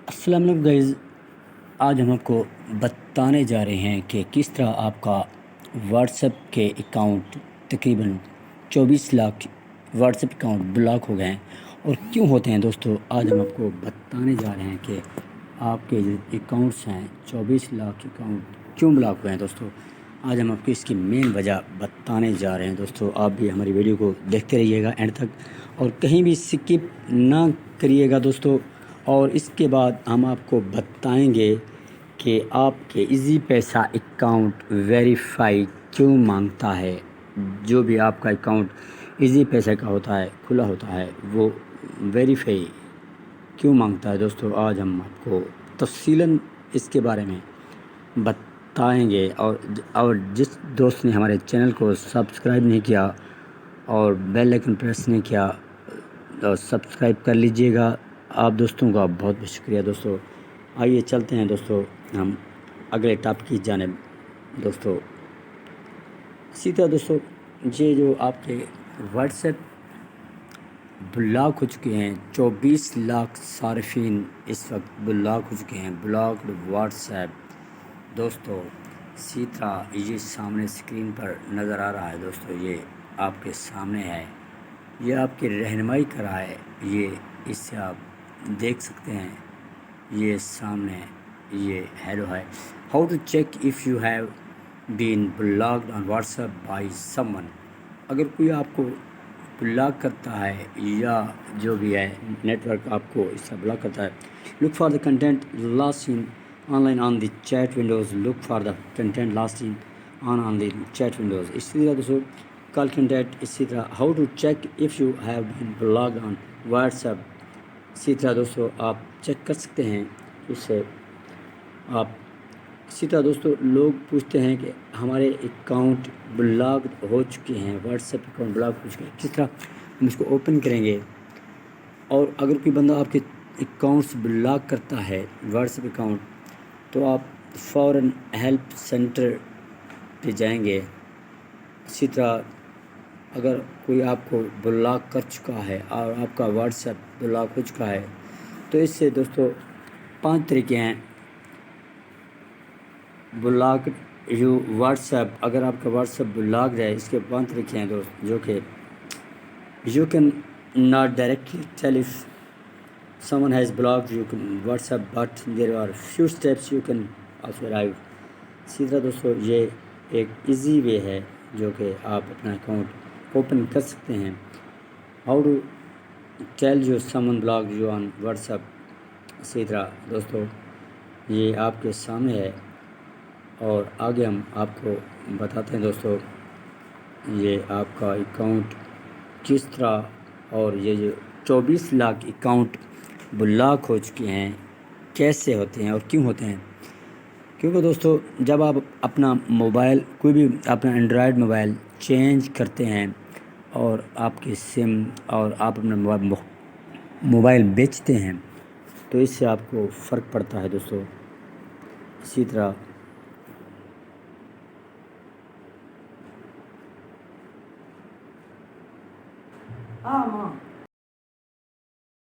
السلام علیکم گائز، آج ہم آپ کو بتانے جا رہے ہیں کہ کس طرح آپ کا واٹس ایپ کے اکاؤنٹ تقریباً 24 lakh WhatsApp account block ہو گئے ہیں اور کیوں ہوتے ہیں۔ دوستو آج ہم آپ کو بتانے جا رہے ہیں کہ آپ کے جو اکاؤنٹس ہیں 24 لاکھ اکاؤنٹ کیوں بلاک ہوئے ہیں۔ دوستو آج ہم آپ کو اس کی مین وجہ بتانے جا رہے ہیں۔ دوستو آپ بھی ہماری ویڈیو کو دیکھتے رہیے گا اینڈ تک اور کہیں بھی سکپ نہ کریے گا دوستو۔ اور اس کے بعد ہم آپ کو بتائیں گے کہ آپ کے ایزی پیسہ اکاؤنٹ ویریفائی کیوں مانگتا ہے۔ جو بھی آپ کا اکاؤنٹ ایزی پیسہ کا ہوتا ہے، کھلا ہوتا ہے، وہ ویریفائی کیوں مانگتا ہے۔ دوستو آج ہم آپ کو تفصیلاً اس کے بارے میں بتائیں گے اور جس دوست نے ہمارے چینل کو سبسکرائب نہیں کیا اور بیل آئکن پریس نہیں کیا تو سبسکرائب کر لیجئے گا۔ آپ دوستوں کا بہت بہت شکریہ۔ دوستو آئیے چلتے ہیں دوستو ہم اگلے ٹاپک کی جانب۔ دوستو اسی طرح دوستو یہ جو آپ کے واٹس ایپ بلاک ہو چکے ہیں، 24 لاکھ صارفین اس وقت بلاک ہو چکے ہیں، بلاکڈ واٹس ایپ۔ دوستو اسی طرح یہ سامنے اسکرین پر نظر آ رہا ہے۔ دوستو یہ آپ کے سامنے ہے، یہ آپ کی رہنمائی کر رہا ہے، یہ اس سے آپ دیکھ سکتے ہیں۔ یہ سامنے یہ ہیلو ہے، how to check if you have been blocked on WhatsApp by someone. اگر کوئی آپ کو بلاک کرتا ہے یا جو بھی ہے نیٹ ورک آپ کو اس سے بلاک کرتا ہے، look for the content last in on line on the chat Windows, look for the content last in on the chat Windows. اسی طرح دوستو کال کنٹینٹ، اسی طرح how to check if you have been blocked on what's app. اسی طرح دوستو آپ check کر سکتے ہیں اس سے آپ۔ اسی طرح دوستو لوگ پوچھتے ہیں کہ ہمارے اکاؤنٹ بلاک ہو چکے ہیں، واٹس ایپ اکاؤنٹ بلاک ہو چکے ہیں، کس طرح ہم اس کو اوپن کریں گے۔ اور اگر کوئی بندہ آپ کے اکاؤنٹس بلاک کرتا ہے واٹس ایپ اکاؤنٹ، تو آپ فوراً ہیلپ سینٹر پہ جائیں گے۔ اسی طرح اگر کوئی آپ کو بلاک کر چکا ہے اور آپ کا واٹس ایپ بلاک ہو چکا ہے، تو اس سے دوستو 5 طریقے ہیں بلاک یو واٹس ایپ۔ اگر آپ کا واٹس ایپ بلاکڈ ہے، اس کے 5 طریقے ہیں دوست، جو کہ you can not directly tell if someone has blocked you WhatsApp, but there are few steps you can also arrive۔ اسی طرح دوستو یہ ایک ایزی وے ہے جو کہ آپ اپنا اکاؤنٹ اوپن کر سکتے ہیں۔ How to tell you someone blocked you on WhatsApp۔ اسی طرح دوستو یہ آپ کے سامنے ہے اور آگے ہم آپ کو بتاتے ہیں دوستو یہ آپ کا اکاؤنٹ کس طرح، اور یہ جو 24 لاکھ اکاؤنٹ بلاک ہو چکے ہیں کیسے ہوتے ہیں اور کیوں ہوتے ہیں۔ کیونکہ دوستو جب آپ اپنا موبائل کوئی بھی اپنا اینڈرائڈ موبائل چینج کرتے ہیں اور آپ کی سم اور آپ اپنا موبائل بیچتے ہیں، تو اس سے آپ کو فرق پڑتا ہے دوستو۔ اسی طرح